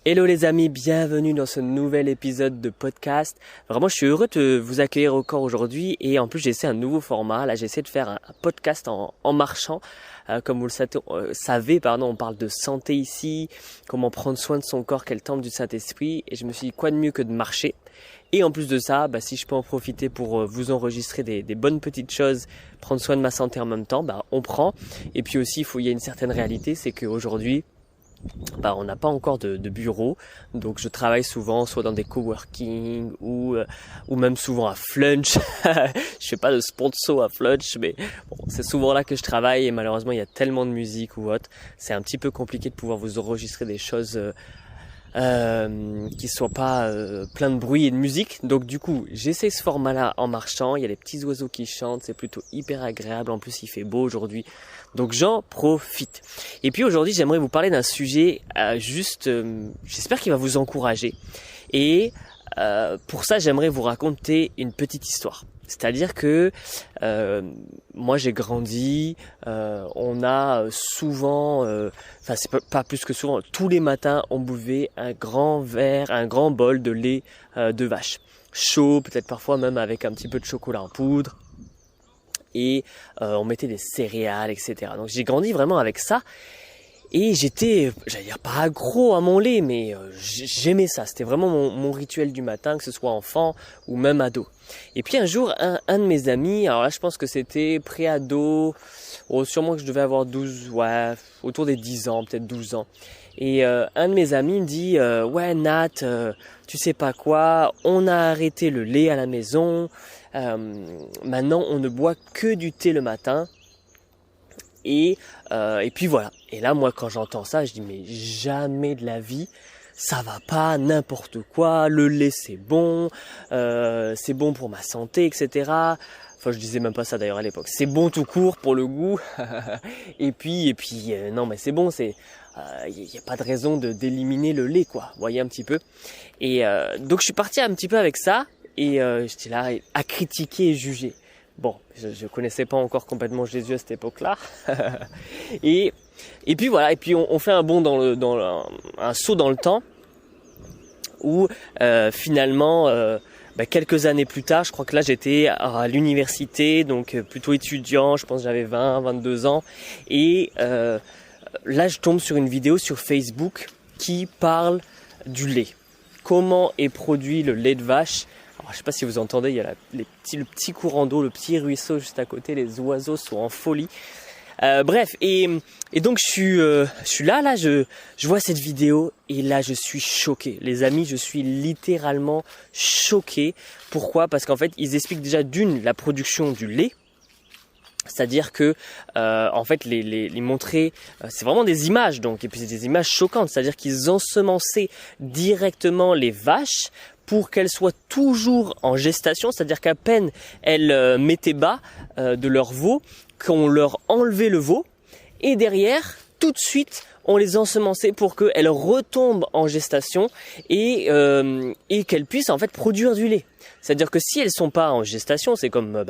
Hello les amis, bienvenue dans ce nouvel épisode de podcast. Vraiment, je suis heureux de vous accueillir encore aujourd'hui et en plus j'ai essayé un nouveau format. Là, j'essaie de faire un podcast en marchant. Comme vous le savez, on parle de santé ici, comment prendre soin de son corps, quel temple du Saint-Esprit. Et je me suis dit, quoi de mieux que de marcher. Et en plus de ça, si je peux en profiter pour vous enregistrer des bonnes petites choses, prendre soin de ma santé en même temps, on prend. Et puis aussi, il y a une certaine réalité, c'est qu'aujourd'hui, on n'a pas encore de bureau, donc je travaille souvent soit dans des coworking ou même souvent à Flunch. Je fais pas de sponsor à Flunch, mais bon, c'est souvent là que je travaille et malheureusement il y a tellement de musique ou autre, c'est un petit peu compliqué de pouvoir vous enregistrer des choses qui soient pas plein de bruit et de musique. Donc du coup j'essaie ce format là en marchant, il y a les petits oiseaux qui chantent, c'est plutôt hyper agréable, en plus il fait beau aujourd'hui, donc j'en profite. Et puis aujourd'hui j'aimerais vous parler d'un sujet j'espère qu'il va vous encourager, et pour ça j'aimerais vous raconter une petite histoire. C'est-à-dire que moi j'ai grandi, on a souvent, c'est pas plus que souvent, tous les matins on buvait un grand bol de lait de vache. Chaud, peut-être parfois même avec un petit peu de chocolat en poudre. Et on mettait des céréales, etc. Donc j'ai grandi vraiment avec ça. Et j'étais, j'allais dire pas accro à mon lait, mais j'aimais ça. C'était vraiment mon rituel du matin, que ce soit enfant ou même ado. Et puis un jour, un de mes amis, alors là je pense que c'était pré-ado, sûrement que je devais avoir 12, autour des 10 ans, peut-être 12 ans. Et un de mes amis me dit, ouais Nat, tu sais pas quoi, on a arrêté le lait à la maison, maintenant on ne boit que du thé le matin. Et puis voilà. Et là, moi, quand j'entends ça, je dis mais jamais de la vie, ça va pas, n'importe quoi. Le lait, c'est bon pour ma santé, etc. Enfin, je disais même pas ça d'ailleurs à l'époque. C'est bon tout court pour le goût. et puis, non, mais c'est bon. Il y a pas de raison d'éliminer le lait, quoi. Vous voyez un petit peu. Et donc, je suis parti un petit peu avec ça. Et j'étais là à critiquer et juger. Bon, je connaissais pas encore complètement Jésus à cette époque-là. et puis voilà, et puis on fait un bond un saut dans le temps où finalement quelques années plus tard, je crois que là j'étais à l'université, donc plutôt étudiant, je pense que j'avais 22 ans, et là je tombe sur une vidéo sur Facebook qui parle du lait. Comment est produit le lait de vache? Alors, je sais pas si vous entendez, il y a le petit courant d'eau, le petit ruisseau juste à côté, les oiseaux sont en folie. Bref, et donc je suis là, je vois cette vidéo et là je suis choqué. Les amis, je suis littéralement choqué. Pourquoi? Parce qu'en fait, ils expliquent déjà la production du lait. C'est-à-dire que en fait les montrer, c'est vraiment des images, donc, et puis c'est des images choquantes, c'est-à-dire qu'ils ensemençaient directement les vaches pour qu'elles soient toujours en gestation, c'est-à-dire qu'à peine elles mettaient bas de leur veau, qu'on leur enlevait le veau, et derrière, tout de suite, on les ensemençait pour qu'elles retombent en gestation et qu'elles puissent en fait produire du lait. C'est-à-dire que si elles sont pas en gestation, c'est comme,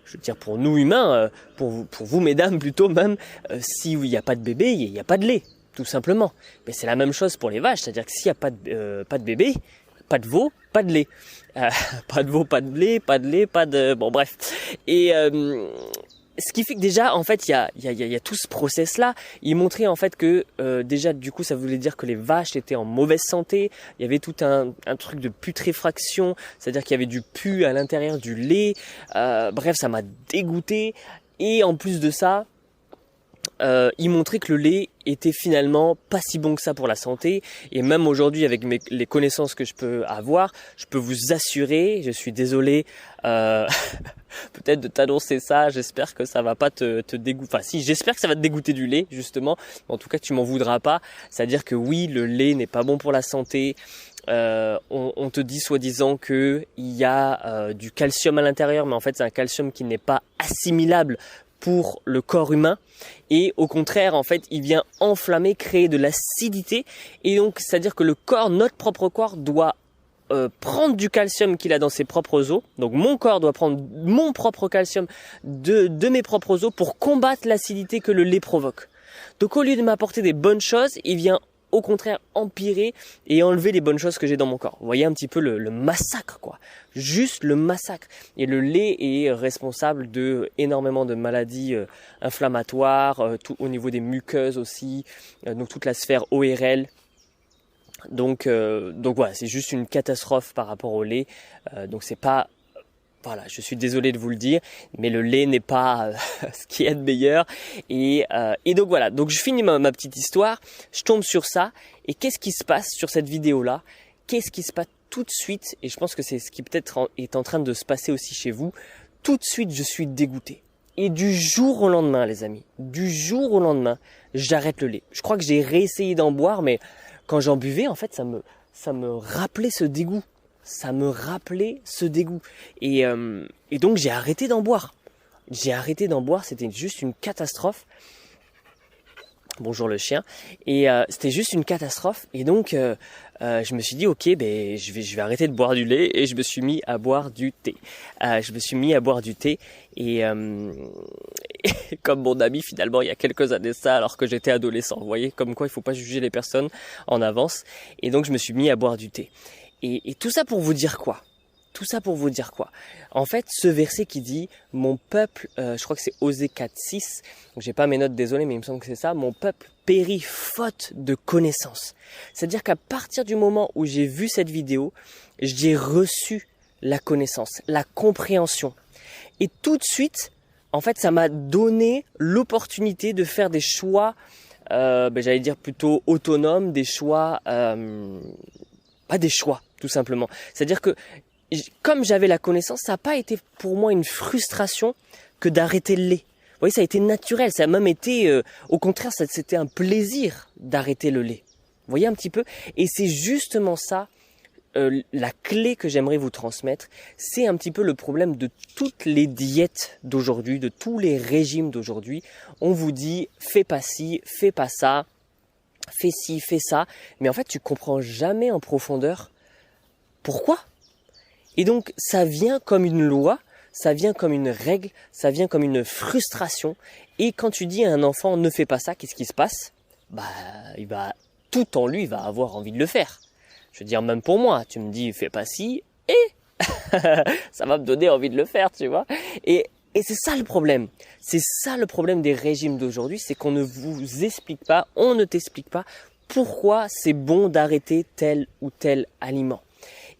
je veux dire pour nous humains, pour vous mesdames plutôt même, s'il n'y a pas de bébé, il n'y a pas de lait, tout simplement. Mais c'est la même chose pour les vaches, c'est-à-dire que s'il n'y a pas de bébé, pas de veau, pas de lait. Pas de veau, pas de lait, bon bref. Et ce qui fait que déjà en fait il y a tout ce process là. Il montrait en fait que déjà du coup ça voulait dire que les vaches étaient en mauvaise santé. Il y avait tout un truc de putréfaction, c'est-à-dire qu'il y avait du pu à l'intérieur du lait. Bref, ça m'a dégoûté. Et en plus de ça, il montrait que le lait était finalement pas si bon que ça pour la santé. Et même aujourd'hui, avec les connaissances que je peux avoir, je peux vous assurer, je suis désolé peut-être de t'annoncer ça, j'espère que ça va pas te dégoûter. Enfin si, j'espère que ça va te dégoûter du lait justement, en tout cas tu m'en voudras pas. C'est-à-dire que oui, le lait n'est pas bon pour la santé. On te dit soi-disant que il y a du calcium à l'intérieur, mais en fait c'est un calcium qui n'est pas assimilable pour le corps humain, et au contraire en fait il vient enflammer, créer de l'acidité, et donc c'est à dire que notre propre corps doit prendre du calcium qu'il a dans ses propres os. Donc mon corps doit prendre mon propre calcium de mes propres os pour combattre l'acidité que le lait provoque. Donc au lieu de m'apporter des bonnes choses, il vient au contraire empirer et enlever les bonnes choses que j'ai dans mon corps. Vous voyez un petit peu le massacre, quoi. Juste le massacre. Et le lait est responsable de énormément de maladies inflammatoires, tout au niveau des muqueuses aussi, donc toute la sphère ORL. Donc voilà, c'est juste une catastrophe par rapport au lait. Donc c'est pas, voilà, je suis désolé de vous le dire, mais le lait n'est pas ce qui est de meilleur. Et donc voilà, donc je finis ma petite histoire, je tombe sur ça, et qu'est-ce qui se passe sur cette vidéo-là? Qu'est-ce qui se passe tout de suite? Et je pense que c'est ce qui peut-être est en train de se passer aussi chez vous. Tout de suite, je suis dégoûté. Et du jour au lendemain, les amis, du jour au lendemain, j'arrête le lait. Je crois que j'ai réessayé d'en boire, mais quand j'en buvais, en fait, ça me rappelait ce dégoût. Ça me rappelait ce dégoût. Et donc, j'ai arrêté d'en boire. J'ai arrêté d'en boire, c'était juste une catastrophe. Bonjour le chien. Et c'était juste une catastrophe. Et donc, je me suis dit, ok, ben, je vais arrêter de boire du lait. Et je me suis mis à boire du thé. Et comme mon ami, finalement, il y a quelques années ça, alors que j'étais adolescent. Vous voyez, comme quoi il faut pas juger les personnes en avance. Et donc, je me suis mis à boire du thé. Et tout ça pour vous dire quoi? En fait, ce verset qui dit « Mon peuple », je crois que c'est Osée 4.6, donc j'ai pas mes notes, désolé, mais il me semble que c'est ça, « Mon peuple périt faute de connaissance ». C'est-à-dire qu'à partir du moment où j'ai vu cette vidéo, j'ai reçu la connaissance, la compréhension. Et tout de suite, en fait, ça m'a donné l'opportunité de faire des choix, j'allais dire plutôt autonomes, des choix, pas des choix, tout simplement. C'est-à-dire que comme j'avais la connaissance, ça n'a pas été pour moi une frustration que d'arrêter le lait. Vous voyez, ça a été naturel, ça a même été, au contraire, c'était un plaisir d'arrêter le lait. Vous voyez un petit peu? Et c'est justement ça, la clé que j'aimerais vous transmettre, c'est un petit peu le problème de toutes les diètes d'aujourd'hui, de tous les régimes d'aujourd'hui. On vous dit, fais pas ci, fais pas ça, fais ci, fais ça, mais en fait, tu comprends jamais en profondeur pourquoi. Et donc, ça vient comme une loi, ça vient comme une règle, ça vient comme une frustration. Et quand tu dis à un enfant, ne fais pas ça, qu'est-ce qui se passe? Il va, tout en lui, il va avoir envie de le faire. Je veux dire, même pour moi, tu me dis, fais pas ci, et ça va me donner envie de le faire, tu vois. Et c'est ça le problème. C'est ça le problème des régimes d'aujourd'hui, c'est qu'on ne vous explique pas, on ne t'explique pas pourquoi c'est bon d'arrêter tel ou tel aliment.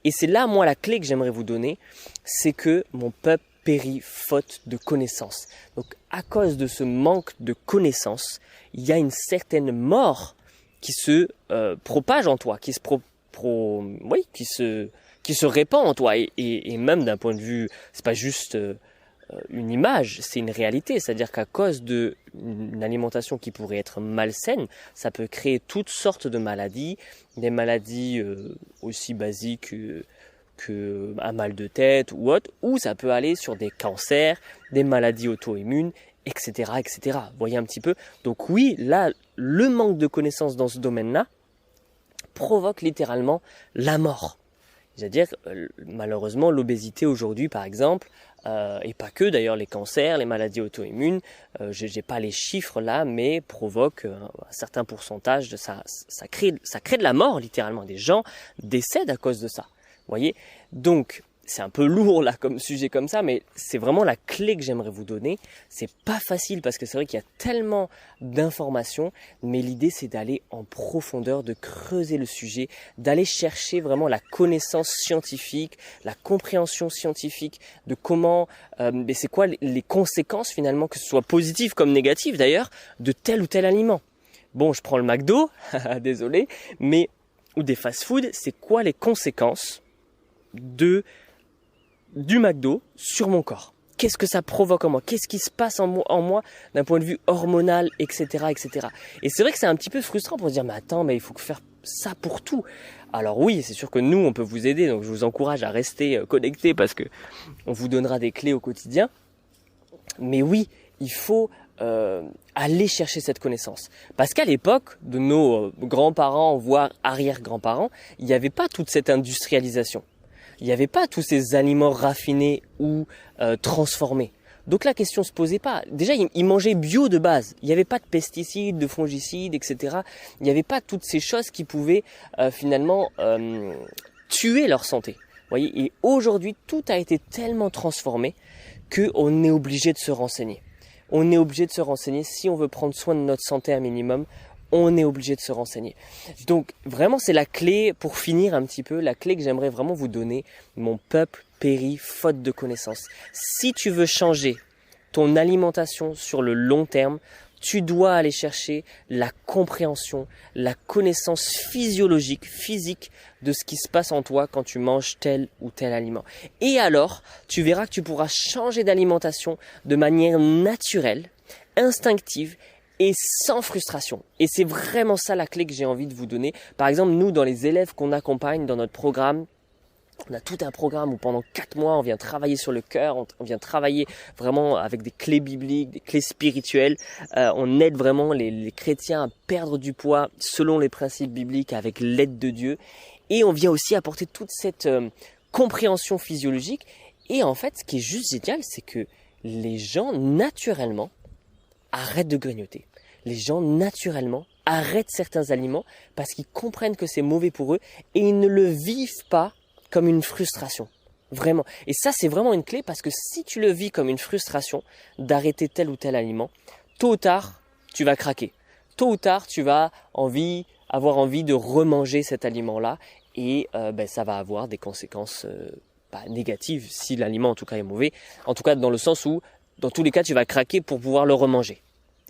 Et c'est là, moi, la clé que j'aimerais vous donner, c'est que mon peuple périt faute de connaissances. Donc, à cause de ce manque de connaissances, il y a une certaine mort qui se propage en toi, qui se répand en toi. Et même d'un point de vue, c'est pas juste une image, c'est une réalité. C'est-à-dire qu'à cause d'une alimentation qui pourrait être malsaine, ça peut créer toutes sortes de maladies, des maladies aussi basiques que un mal de tête ou autre, ou ça peut aller sur des cancers, des maladies auto-immunes, etc., etc. Vous voyez un petit peu? Donc oui, là, le manque de connaissances dans ce domaine-là provoque littéralement la mort. C'est-à-dire, malheureusement, l'obésité aujourd'hui, par exemple, et pas que d'ailleurs les cancers, les maladies auto-immunes, j'ai pas les chiffres là, mais provoque un certain pourcentage de ça crée de la mort littéralement. Des gens décèdent à cause de ça. Vous voyez? Donc c'est un peu lourd là comme sujet comme ça, mais c'est vraiment la clé que j'aimerais vous donner. C'est pas facile parce que c'est vrai qu'il y a tellement d'informations, mais l'idée c'est d'aller en profondeur, de creuser le sujet, d'aller chercher vraiment la connaissance scientifique, la compréhension scientifique de comment, c'est quoi les conséquences finalement, que ce soit positives comme négatives d'ailleurs, de tel ou tel aliment. Bon, je prends le McDo, désolé, mais ou des fast-food, c'est quoi les conséquences du McDo sur mon corps? Qu'est-ce que ça provoque en moi? Qu'est-ce qui se passe en moi d'un point de vue hormonal, etc., etc. Et c'est vrai que c'est un petit peu frustrant pour se dire, mais attends, mais il faut faire ça pour tout. Alors oui, c'est sûr que nous, on peut vous aider, donc je vous encourage à rester connectés parce que on vous donnera des clés au quotidien. Mais oui, il faut aller chercher cette connaissance. Parce qu'à l'époque de nos grands-parents, voire arrière-grands-parents, il n'y avait pas toute cette industrialisation. Il n'y avait pas tous ces aliments raffinés ou transformés. Donc la question se posait pas. Déjà, ils mangeaient bio de base. Il n'y avait pas de pesticides, de fongicides, etc. Il n'y avait pas toutes ces choses qui pouvaient finalement tuer leur santé. Vous voyez, et aujourd'hui, tout a été tellement transformé qu'on est obligé de se renseigner. On est obligé de se renseigner. Si on veut prendre soin de notre santé un minimum, on est obligé de se renseigner. Donc vraiment, c'est la clé, pour finir un petit peu, la clé que j'aimerais vraiment vous donner. Mon peuple périt faute de connaissances. Si tu veux changer ton alimentation sur le long terme, tu dois aller chercher la compréhension, la connaissance physiologique, physique de ce qui se passe en toi quand tu manges tel ou tel aliment. Et alors, tu verras que tu pourras changer d'alimentation de manière naturelle, instinctive et sans frustration. Et c'est vraiment ça la clé que j'ai envie de vous donner. Par exemple, nous, dans les élèves qu'on accompagne dans notre programme, on a tout un programme où pendant 4 mois, on vient travailler sur le cœur, on vient travailler vraiment avec des clés bibliques, des clés spirituelles. On aide vraiment les chrétiens à perdre du poids selon les principes bibliques avec l'aide de Dieu. Et on vient aussi apporter toute cette compréhension physiologique. Et en fait, ce qui est juste génial, c'est que les gens, naturellement, arrêtent de grignoter. Les gens, naturellement, arrêtent certains aliments parce qu'ils comprennent que c'est mauvais pour eux et ils ne le vivent pas comme une frustration. Vraiment. Et ça, c'est vraiment une clé parce que si tu le vis comme une frustration d'arrêter tel ou tel aliment, tôt ou tard, tu vas craquer. Tôt ou tard, tu vas avoir envie de remanger cet aliment-là et ça va avoir des conséquences négatives si l'aliment en tout cas est mauvais. En tout cas, dans le sens où, dans tous les cas, tu vas craquer pour pouvoir le remanger.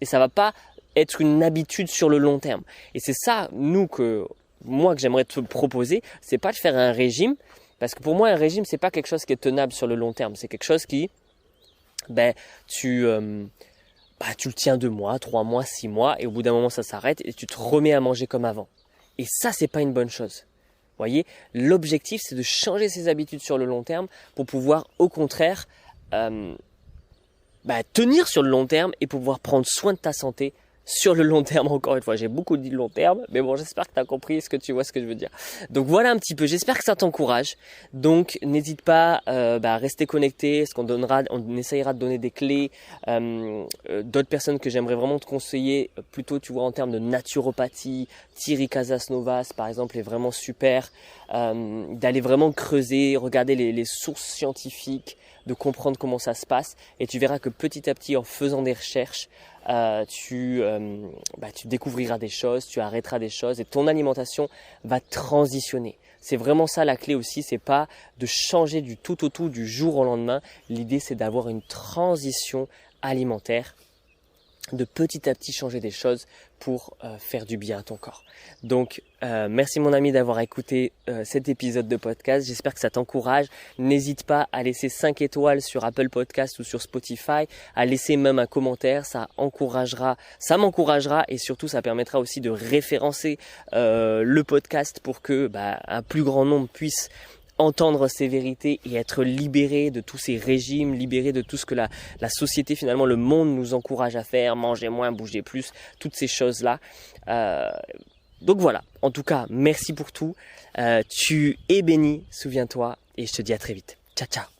Et ça va pas être une habitude sur le long terme. Et c'est ça, moi que j'aimerais te proposer, c'est pas de faire un régime, parce que pour moi un régime c'est pas quelque chose qui est tenable sur le long terme, c'est quelque chose qui, tu le tiens 2 mois, 3 mois, 6 mois et au bout d'un moment ça s'arrête et tu te remets à manger comme avant. Et ça c'est pas une bonne chose. Vous voyez, l'objectif c'est de changer ses habitudes sur le long terme pour pouvoir au contraire tenir sur le long terme et pouvoir prendre soin de ta santé sur le long terme. Encore une fois, j'ai beaucoup dit long terme, mais bon, j'espère que tu as compris tu vois ce que je veux dire. Donc voilà un petit peu, j'espère que ça t'encourage. Donc n'hésite pas à rester connecté, on essayera de donner des clés, d'autres personnes que j'aimerais vraiment te conseiller, plutôt tu vois en termes de naturopathie. Thierry Casasnovas par exemple est vraiment super, d'aller vraiment creuser, regarder les sources scientifiques, de comprendre comment ça se passe et tu verras que petit à petit en faisant des recherches, tu découvriras des choses, tu arrêteras des choses et ton alimentation va transitionner. C'est vraiment ça la clé aussi, c'est pas de changer du tout au tout du jour au lendemain. L'idée c'est d'avoir une transition alimentaire, de petit à petit changer des choses pour faire du bien à ton corps. Donc merci mon ami d'avoir écouté cet épisode de podcast, j'espère que ça t'encourage. N'hésite pas à laisser 5 étoiles sur Apple Podcast ou sur Spotify, à laisser même un commentaire, ça m'encouragera et surtout ça permettra aussi de référencer le podcast pour que un plus grand nombre puisse entendre ces vérités et être libéré de tous ces régimes, libéré de tout ce que la société, finalement le monde nous encourage à faire, manger moins, bouger plus, toutes ces choses-là. Donc voilà, en tout cas, merci pour tout. Tu es béni, souviens-toi, et je te dis à très vite. Ciao, ciao.